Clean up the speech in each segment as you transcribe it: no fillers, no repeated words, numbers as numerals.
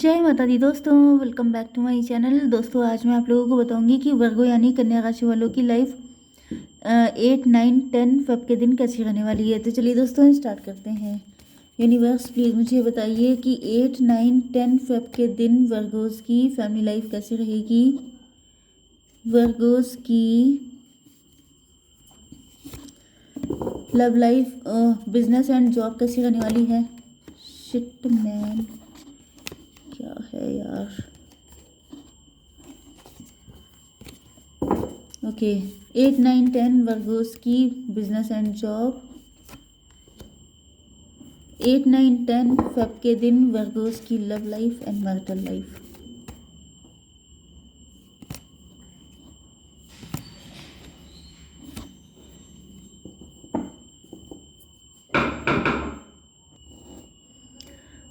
जय माता दी दोस्तों, welcome back to my channel. दोस्तों आज मैं आप लोगों को बताऊंगी कि वर्गो यानी कन्या राशि वालों की लाइफ 8, 9, 10 फेब के दिन कैसी रहने वाली है। तो चलिए दोस्तों स्टार्ट करते हैं। यूनिवर्स प्लीज़ मुझे बताइए कि 8, 9, 10 फेब के दिन वर्गोस की फैमिली लाइफ कैसी रहेगी। वर्गोस की love life, business and job कैसी रहने वाली है। शिट मैन, क्या है यार। ओके, 8, 9, 10 वर्गोस की बिजनेस एंड जॉब। 8, 9, 10 फेब के दिन वर्गोस की love life and marital life.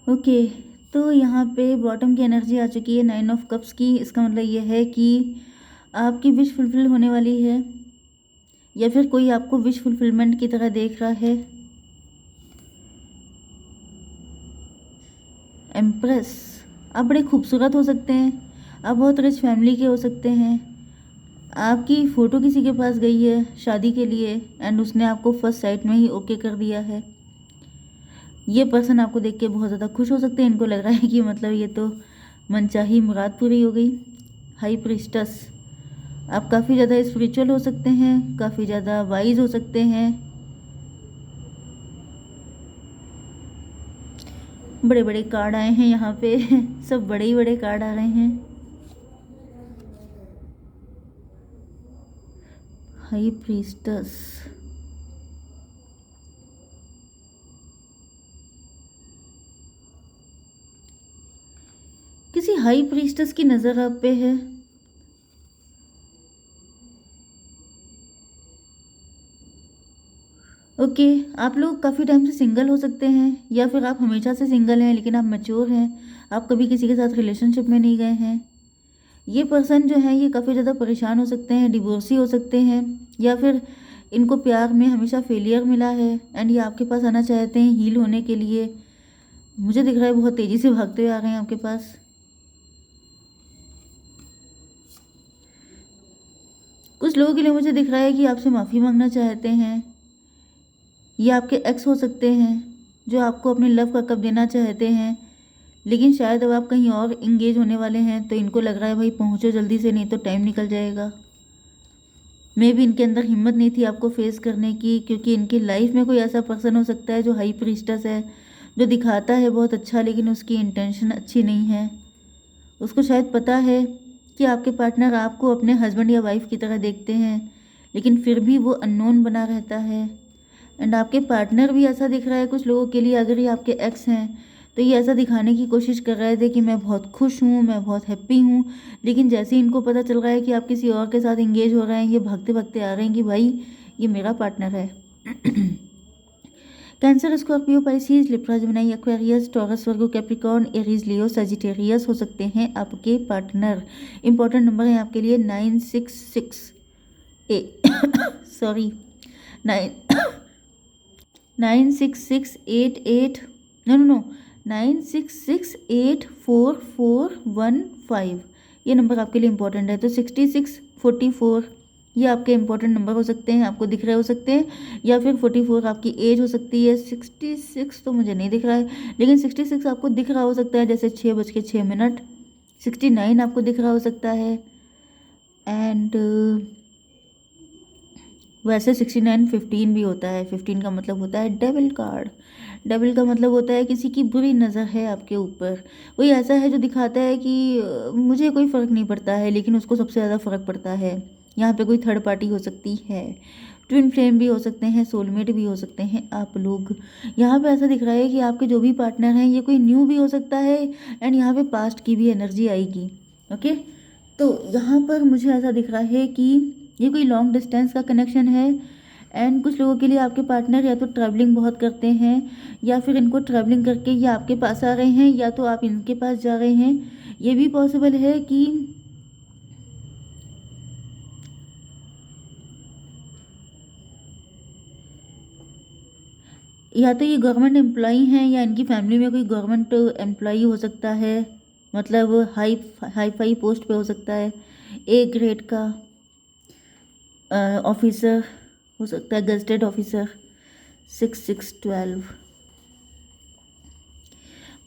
Okay, तो यहाँ पे बॉटम की एनर्जी आ चुकी है 9 ऑफ कप्स की। इसका मतलब ये है कि आपकी विश फुलफिल होने वाली है या फिर कोई आपको विश फुलफिलमेंट की तरह देख रहा है। एम्प्रेस, आप बड़े खूबसूरत हो सकते हैं, आप बहुत रिच फैमिली के हो सकते हैं। आपकी फ़ोटो किसी के पास गई है शादी के लिए एंड उसने आपको फर्स्ट साइट में ही ओके कर दिया है। ये पर्सन आपको देख के बहुत ज़्यादा खुश हो सकते हैं। इनको लग रहा है कि मतलब ये तो मनचाही मुराद पूरी हो गई। हाई प्रीस्टस, आप काफ़ी ज़्यादा स्पिरिचुअल हो सकते हैं, काफ़ी ज़्यादा वाइज हो सकते हैं। बड़े बड़े कार्ड आए हैं यहाँ पे सब बड़े ही बड़े कार्ड आ रहे हैं। हाई प्रीस्टस, किसी हाई प्रीस्टस की नज़र आप पे है। ओके, आप लोग काफ़ी टाइम से सिंगल हो सकते हैं या फिर आप हमेशा से सिंगल हैं लेकिन आप मैच्योर हैं, आप कभी किसी के साथ रिलेशनशिप में नहीं गए हैं। ये पर्सन जो है ये काफ़ी ज़्यादा परेशान हो सकते हैं, डिवोर्सी हो सकते हैं या फिर इनको प्यार में हमेशा फेलियर मिला है एंड ये आपके पास आना चाहते हैं हील होने के लिए। मुझे दिख रहा है बहुत तेज़ी से भागते हुए आ रहे हैं आपके पास। कुछ लोगों के लिए मुझे दिख रहा है कि आपसे माफ़ी मांगना चाहते हैं। ये आपके एक्स हो सकते हैं जो आपको अपने लव का कप देना चाहते हैं, लेकिन शायद अब आप कहीं और इंगेज होने वाले हैं तो इनको लग रहा है भाई पहुँचो जल्दी से, नहीं तो टाइम निकल जाएगा। मे भी इनके अंदर हिम्मत नहीं थी आपको फेस करने की, क्योंकि इनकी लाइफ में कोई ऐसा पर्सन हो सकता है जो हाई प्रीस्टस है, जो दिखाता है बहुत अच्छा लेकिन उसकी इंटेंशन अच्छी नहीं है। उसको शायद पता है कि आपके पार्टनर आपको अपने हस्बैंड या वाइफ की तरह देखते हैं, लेकिन फिर भी वो अननोन बना रहता है। एंड आपके पार्टनर भी ऐसा दिख रहा है कुछ लोगों के लिए, अगर ये आपके एक्स हैं तो ये ऐसा दिखाने की कोशिश कर रहे थे कि मैं बहुत खुश हूँ, मैं बहुत हैप्पी हूँ, लेकिन जैसे ही इनको पता चल रहा है कि आप किसी और के साथ इंगेज हो रहे हैं, ये भागते भागते आ रहे हैं कि भाई ये मेरा पार्टनर है। Cancer, Scorpio, Pisces, Libra, Gemini, Aquarius, Taurus, Virgo, Capricorn, Aries, Leo, Sagittarius हो सकते हैं आपके पार्टनर। इंपॉर्टेंट नंबर है आपके लिए 966 ए सॉरी 96688, नो नो नो 966844415। ये नंबर आपके लिए इंपॉर्टेंट है। तो 6644 ये आपके इंपॉर्टेंट नंबर हो सकते हैं, आपको दिख रहे हो सकते हैं, या फिर 44 आपकी एज हो सकती है। 66 तो मुझे नहीं दिख रहा है, लेकिन 66 आपको दिख रहा हो सकता है, जैसे 6:06। 69 आपको दिख रहा हो सकता है एंड वैसे 69 15 भी होता है। 15 का मतलब होता है डेविल कार्ड। डेविल का मतलब होता है किसी की बुरी नज़र है आपके ऊपर। कोई ऐसा है जो दिखाता है कि मुझे कोई फ़र्क नहीं पड़ता है, लेकिन उसको सबसे ज़्यादा फ़र्क पड़ता है। यहाँ पे कोई थर्ड पार्टी हो सकती है, ट्विन फ्लेम भी हो सकते हैं, सोलमेट भी हो सकते हैं आप लोग। यहाँ पे ऐसा दिख रहा है कि आपके जो भी पार्टनर हैं ये कोई न्यू भी हो सकता है एंड यहाँ पे पास्ट की भी एनर्जी आएगी। ओके, तो यहाँ पर मुझे ऐसा दिख रहा है कि ये कोई लॉन्ग डिस्टेंस का कनेक्शन है एंड कुछ लोगों के लिए आपके पार्टनर या तो ट्रैवलिंग बहुत करते हैं या फिर इनको ट्रैवलिंग करके ये आपके पास आ रहे हैं या तो आप इनके पास जा रहे हैं। ये भी पॉसिबल है कि या तो ये गवर्नमेंट एम्प्लॉई हैं या इनकी फैमिली में कोई गवर्नमेंट एम्प्लॉई हो सकता है। मतलब हाई फाई पोस्ट पे हो सकता है, ए ग्रेड का ऑफिसर हो सकता है, गजटेड ऑफिसर। 6612।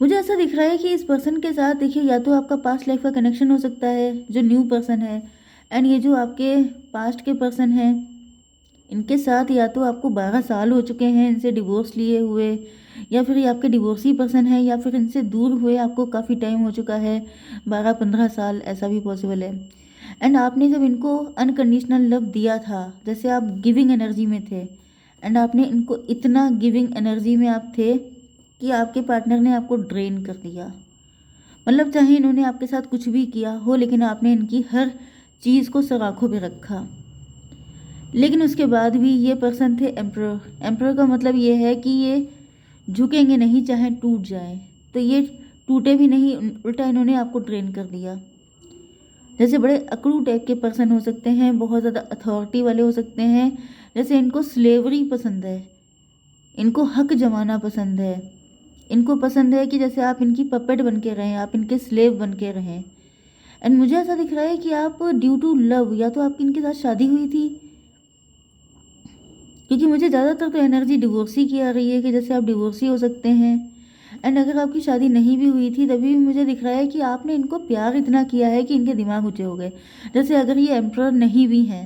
मुझे ऐसा दिख रहा है कि इस पर्सन के साथ देखिए या तो आपका पास्ट लाइफ का कनेक्शन हो सकता है जो न्यू पर्सन है, एंड ये जो आपके पास्ट के पर्सन हैं इनके साथ या तो आपको 12 साल हो चुके हैं इनसे डिवोर्स लिए हुए, या फिर ये आपके डिवोर्सी पर्सन है, या फिर इनसे दूर हुए आपको काफ़ी टाइम हो चुका है, 12-15 साल, ऐसा भी पॉसिबल है। एंड आपने जब इनको अनकंडीशनल लव दिया था, जैसे आप गिविंग एनर्जी में थे, एंड आपने इनको इतना गिविंग एनर्जी में आप थे कि आपके पार्टनर ने आपको ड्रेन कर दिया। मतलब चाहे इन्होंने आपके साथ कुछ भी किया हो, लेकिन आपने इनकी हर चीज़ को सराखों पे रखा। लेकिन उसके बाद भी ये पर्सन थे एम्प्रर। एम्प्रर का मतलब ये है कि ये झुकेंगे नहीं चाहे टूट जाए, तो ये टूटे भी नहीं, उल्टा इन्होंने आपको ट्रेन कर दिया। जैसे बड़े अकड़ू टाइप के पर्सन हो सकते हैं, बहुत ज़्यादा अथॉरिटी वाले हो सकते हैं, जैसे इनको स्लेवरी पसंद है, इनको हक जमाना पसंद है, इनको पसंद है कि जैसे आप इनकी पपेट बन के रहें, आप इनके स्लेव बन के रहें। एंड मुझे ऐसा दिख रहा है कि आप ड्यू टू लव या तो आपकी इनके साथ शादी हुई थी, क्योंकि मुझे ज़्यादातर तो एनर्जी डिवोर्सी की आ रही है कि जैसे आप डिवोर्सी हो सकते हैं। एंड अगर आपकी शादी नहीं भी हुई थी तभी भी मुझे दिख रहा है कि आपने इनको प्यार इतना किया है कि इनके दिमाग ऊंचे हो गए। जैसे अगर ये एम्प्रर नहीं भी हैं,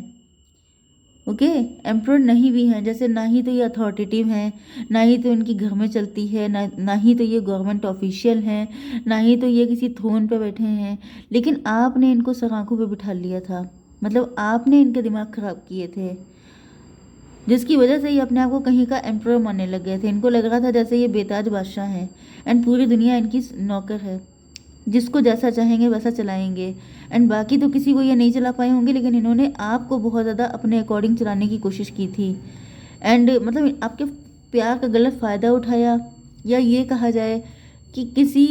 ओके, एम्प्रर नहीं भी हैं, जैसे ना ही तो ये अथॉरिटेटिव हैं, ना ही तो इनकी घर में चलती है, ना ही तो ये गवर्नमेंट ऑफिशियल हैं, ना ही तो ये किसी थ्रोन पे बैठे हैं, लेकिन आपने इनको सर आंखों पे बिठा लिया था। मतलब आपने इनके दिमाग खराब किए थे, जिसकी वजह से ये अपने आप को कहीं का एम्प्रर मानने लग गए थे। इनको लग रहा था जैसे ये बेताज बादशाह हैं एंड पूरी दुनिया इनकी नौकर है, जिसको जैसा चाहेंगे वैसा चलाएंगे। एंड बाकी तो किसी को ये नहीं चला पाए होंगे, लेकिन इन्होंने आपको बहुत ज़्यादा अपने अकॉर्डिंग चलाने की कोशिश की थी। एंड मतलब आपके प्यार का गलत फ़ायदा उठाया, या ये कहा जाए कि किसी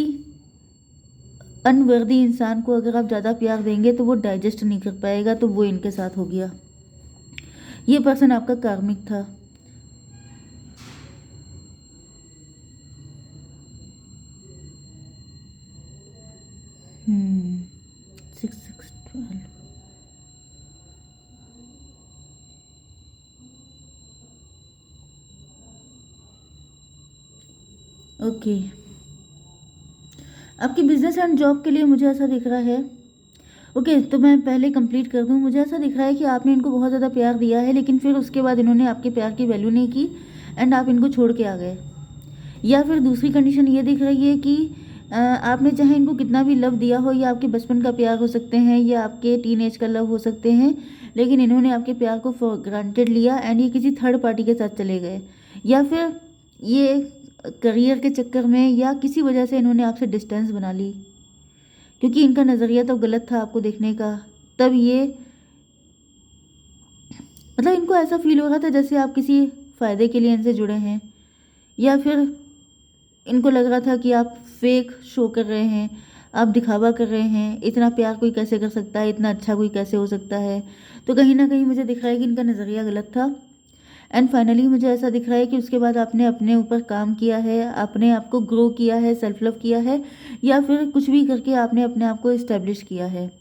अनवर्दी इंसान को अगर आप ज़्यादा प्यार देंगे तो वो डाइजेस्ट नहीं कर पाएगा, तो वो इनके साथ हो गया। ये पर्सन आपका कार्मिक था। 6612। ओके, आपकी बिजनेस एंड जॉब के लिए मुझे ऐसा दिख रहा है। ओके, तो मैं पहले कंप्लीट कर दूं। मुझे ऐसा दिख रहा है कि आपने इनको बहुत ज़्यादा प्यार दिया है, लेकिन फिर उसके बाद इन्होंने आपके प्यार की वैल्यू नहीं की एंड आप इनको छोड़ के आ गए। या फिर दूसरी कंडीशन ये दिख रही है कि आपने चाहे इनको कितना भी लव दिया हो, या आपके बचपन का प्यार हो सकते हैं, या आपके टीनेज का लव हो सकते हैं, लेकिन इन्होंने आपके प्यार को फॉर ग्रांटेड लिया एंड ये किसी थर्ड पार्टी के साथ चले गए, या फिर ये करियर के चक्कर में या किसी वजह से इन्होंने आपसे डिस्टेंस बना ली, क्योंकि इनका नज़रिया तो गलत था आपको देखने का। तब ये मतलब इनको ऐसा फील हो रहा था जैसे आप किसी फ़ायदे के लिए इनसे जुड़े हैं, या फिर इनको लग रहा था कि आप फेक शो कर रहे हैं, आप दिखावा कर रहे हैं, इतना प्यार कोई कैसे कर सकता है, इतना अच्छा कोई कैसे हो सकता है। तो कहीं ना कहीं मुझे दिख रहा है कि इनका नज़रिया गलत था। एंड फाइनली मुझे ऐसा दिख रहा है कि उसके बाद आपने अपने ऊपर काम किया है, अपने आप को ग्रो किया है, सेल्फ लव किया है, या फिर कुछ भी करके आपने अपने आप को इस्टेब्लिश किया है।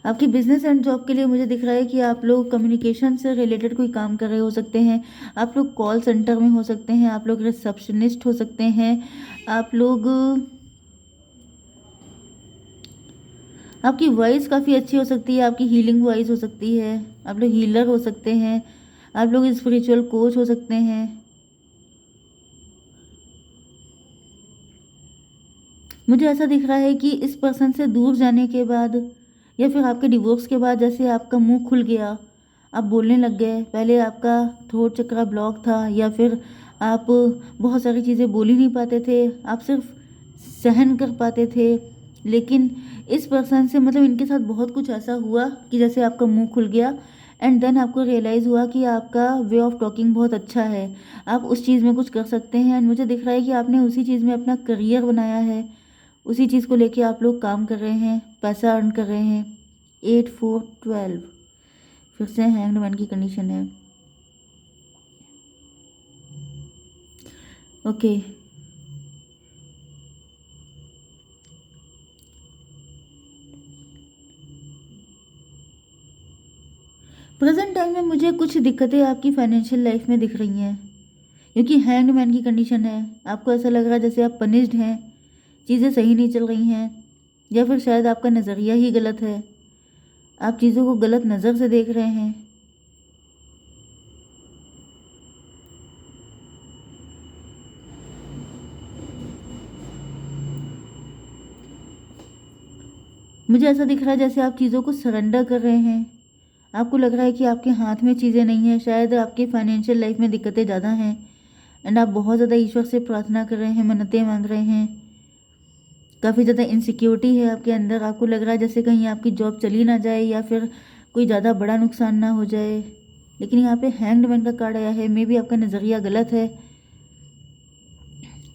आपकी बिजनेस एंड जॉब के लिए मुझे दिख रहा है कि आप लोग कम्युनिकेशन से रिलेटेड कोई काम कर रहे हो सकते हैं, आप लोग कॉल सेंटर में हो सकते हैं, आप लोग रिसेप्शनिस्ट हो सकते हैं, आप लोग, आपकी वॉइस काफ़ी अच्छी हो सकती है, आपकी हीलिंग वॉइस हो सकती है, आप लोग हीलर हो सकते हैं, आप लोग स्पिरिचुअल कोच हो सकते हैं। मुझे ऐसा दिख रहा है कि इस पर्सन से दूर जाने के बाद या फिर आपके डिवोर्स के बाद जैसे आपका मुंह खुल गया, आप बोलने लग गए। पहले आपका थ्रोट चक्रा ब्लॉक था, या फिर आप बहुत सारी चीज़ें बोल ही नहीं पाते थे, आप सिर्फ सहन कर पाते थे। लेकिन इस पर्सन से मतलब इनके साथ बहुत कुछ ऐसा हुआ कि जैसे आपका मुंह खुल गया, एंड देन आपको रियलाइज़ हुआ कि आपका वे ऑफ टॉकिंग बहुत अच्छा है, आप उस चीज़ में कुछ कर सकते हैं। एंड मुझे दिख रहा है कि आपने उसी चीज़ में अपना करियर बनाया है, उसी चीज़ को लेके आप लोग काम कर रहे हैं, पैसा अर्न कर रहे हैं। 8 4 12, फिर से हैंग्ड मैन की कंडीशन है। ओके, प्रेजेंट टाइम में मुझे कुछ दिक्कतें आपकी फाइनेंशियल लाइफ में दिख रही हैं, क्योंकि हैंग्ड मैन की कंडीशन है। आपको ऐसा लग रहा है जैसे आप पनिश्ड हैं, चीज़ें सही नहीं चल रही हैं, या फिर शायद आपका नज़रिया ही गलत है, आप चीज़ों को गलत नज़र से देख रहे हैं। मुझे ऐसा दिख रहा है जैसे आप चीज़ों को सरेंडर कर रहे हैं। आपको लग रहा है कि आपके हाथ में चीज़ें नहीं हैं, शायद आपकी फाइनेंशियल लाइफ में दिक्कतें ज़्यादा हैं, एंड आप बहुत ज़्यादा ईश्वर से प्रार्थना कर रहे हैं, मन्नतें मांग रहे हैं। काफ़ी ज़्यादा इनसिक्योरिटी है आपके अंदर। आपको लग रहा है जैसे कहीं आपकी जॉब चली ना जाए या फिर कोई ज़्यादा बड़ा नुकसान ना हो जाए। लेकिन यहाँ पे हैंग्ड मैन का कार्ड आया है, मे बी आपका नज़रिया गलत है।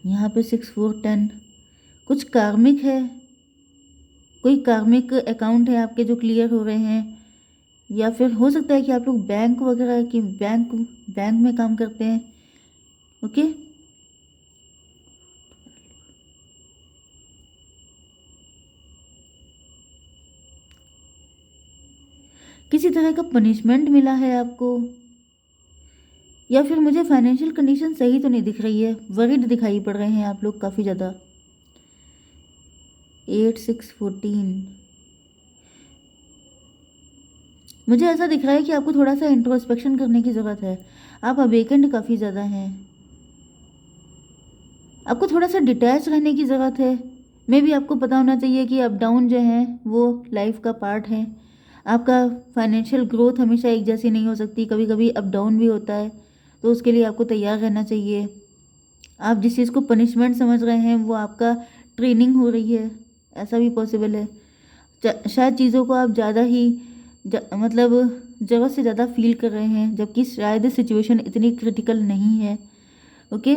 यहाँ पे 6 4 10 कुछ कार्मिक है, कोई कार्मिक अकाउंट है आपके जो क्लियर हो रहे हैं, या फिर हो सकता है कि आप लोग बैंक वगैरह की बैंक में काम करते हैं। ओके, किसी तरह का पनिशमेंट मिला है आपको, या फिर मुझे फाइनेंशियल कंडीशन सही तो नहीं दिख रही है, वरीड दिखाई पड़ रहे हैं आप लोग काफ़ी ज़्यादा। 8 6 14 मुझे ऐसा दिख रहा है कि आपको थोड़ा सा इंट्रोस्पेक्शन करने की ज़रूरत है। आप अवेकेंड काफ़ी ज़्यादा हैं, आपको थोड़ा सा डिटैच रहने की ज़रूरत है। मे भी आपको पता होना चाहिए कि अप डाउन जो है वो लाइफ का पार्ट है। आपका फाइनेंशियल ग्रोथ हमेशा एक जैसी नहीं हो सकती, कभी कभी अप डाउन भी होता है, तो उसके लिए आपको तैयार रहना चाहिए। आप जिस चीज़ को पनिशमेंट समझ रहे हैं वो आपका ट्रेनिंग हो रही है, ऐसा भी पॉसिबल है। शायद चीज़ों को आप ज़्यादा ही मतलब ज़रूरत से ज़्यादा फील कर रहे हैं, जबकि शायद सिचुएशन इतनी क्रिटिकल नहीं है। ओके,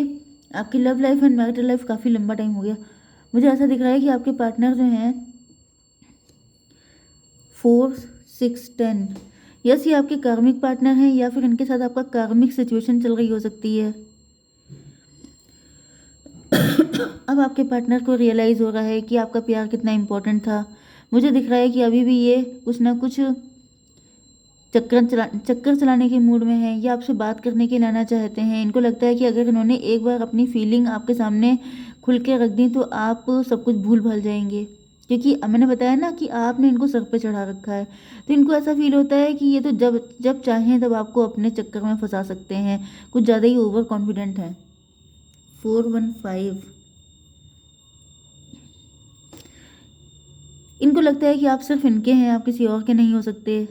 आपकी love life and marital life काफ़ी लंबा टाइम हो गया। मुझे ऐसा दिख रहा है कि आपके पार्टनर जो हैं 4 6 10, यस ये आपके कार्मिक पार्टनर हैं, या फिर इनके साथ आपका कार्मिक सिचुएशन चल रही हो सकती है। अब आपके पार्टनर को रियलाइज़ हो रहा है कि आपका प्यार कितना इम्पोर्टेंट था। मुझे दिख रहा है कि अभी भी ये कुछ ना कुछ चक्कर चलाने के मूड में है, या आपसे बात करने के लाना चाहते हैं। इनको लगता है कि अगर इन्होंने एक बार अपनी फीलिंग आपके सामने खुल के रख दी तो आप सब कुछ भूल भाल जाएंगे, क्योंकि मैंने बताया ना कि आपने इनको सर पे चढ़ा रखा है। तो इनको ऐसा फील होता है कि ये तो जब जब चाहें तब आपको अपने चक्कर में फंसा सकते हैं, कुछ ज़्यादा ही ओवर कॉन्फिडेंट है। 415 इनको लगता है कि आप सिर्फ इनके हैं, आप किसी और के नहीं हो सकते।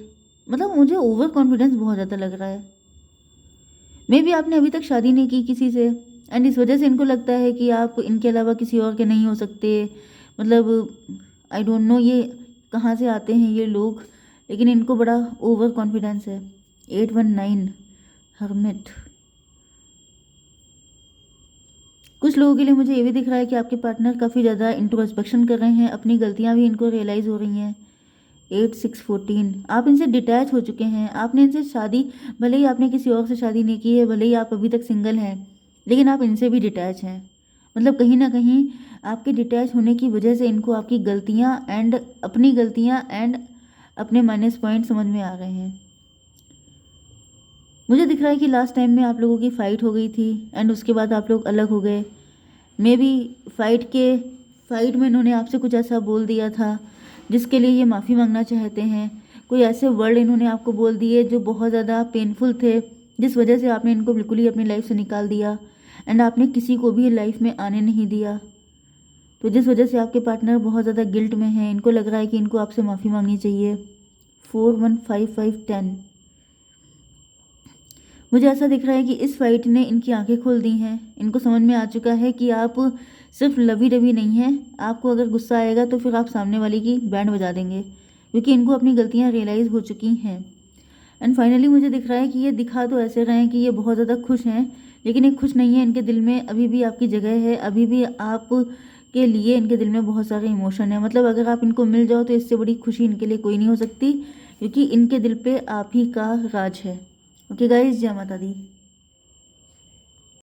मतलब मुझे ओवर कॉन्फिडेंस बहुत ज़्यादा लग रहा है। मे भी आपने अभी तक शादी नहीं की किसी से, एंड इस वजह से इनको लगता है कि आप इनके अलावा किसी और के नहीं हो सकते। मतलब आई डोंट नो ये कहाँ से आते हैं ये लोग, लेकिन इनको बड़ा ओवर कॉन्फिडेंस है। 819 हर्मिट। कुछ लोगों के लिए मुझे ये भी दिख रहा है कि आपके पार्टनर काफ़ी ज़्यादा इंट्रोस्पेक्शन कर रहे हैं, अपनी गलतियाँ भी इनको रियलाइज़ हो रही हैं। 8 6 14 आप इनसे डिटैच हो चुके हैं। आपने इनसे शादी, भले ही आपने किसी और से शादी नहीं की है, भले ही आप अभी तक सिंगल हैं, लेकिन आप इनसे भी डिटैच हैं। मतलब कहीं ना कहीं आपके डिटैच होने की वजह से इनको आपकी गलतियाँ एंड अपने माइनस पॉइंट समझ में आ रहे हैं। मुझे दिख रहा है कि लास्ट टाइम में आप लोगों की फ़ाइट हो गई थी, एंड उसके बाद आप लोग अलग हो गए। मे बी फाइट में इन्होंने आपसे कुछ ऐसा बोल दिया था जिसके लिए ये माफ़ी मांगना चाहते हैं। कोई ऐसे वर्ड इन्होंने आपको बोल दिए जो बहुत ज़्यादा पेनफुल थे, जिस वजह से आपने इनको बिल्कुल ही अपनी लाइफ से निकाल दिया, एंड आपने किसी को भी लाइफ में आने नहीं दिया। तो जिस वजह से आपके पार्टनर बहुत ज़्यादा गिल्ट में हैं, इनको लग रहा है कि इनको आपसे माफ़ी मांगनी चाहिए। 415510 मुझे ऐसा दिख रहा है कि इस फाइट ने इनकी आंखें खोल दी हैं। इनको समझ में आ चुका है कि आप सिर्फ लवी डवी नहीं हैं, आपको अगर गुस्सा आएगा तो फिर आप सामने वाले की बैंड बजा देंगे, क्योंकि इनको अपनी गलतियां रियलाइज़ हो चुकी हैं। एंड फाइनली मुझे दिख रहा है कि ये दिखा तो ऐसे रहे हैं कि ये बहुत ज़्यादा खुश हैं, लेकिन ये खुश नहीं है। इनके दिल में अभी भी आपकी जगह है, अभी भी आप के लिए इनके दिल में बहुत सारे इमोशन है। मतलब अगर आप इनको मिल जाओ तो इससे बड़ी खुशी इनके लिए कोई नहीं हो सकती, क्योंकि इनके दिल पे आप ही का राज है। ओके गाइज, जय माता दी।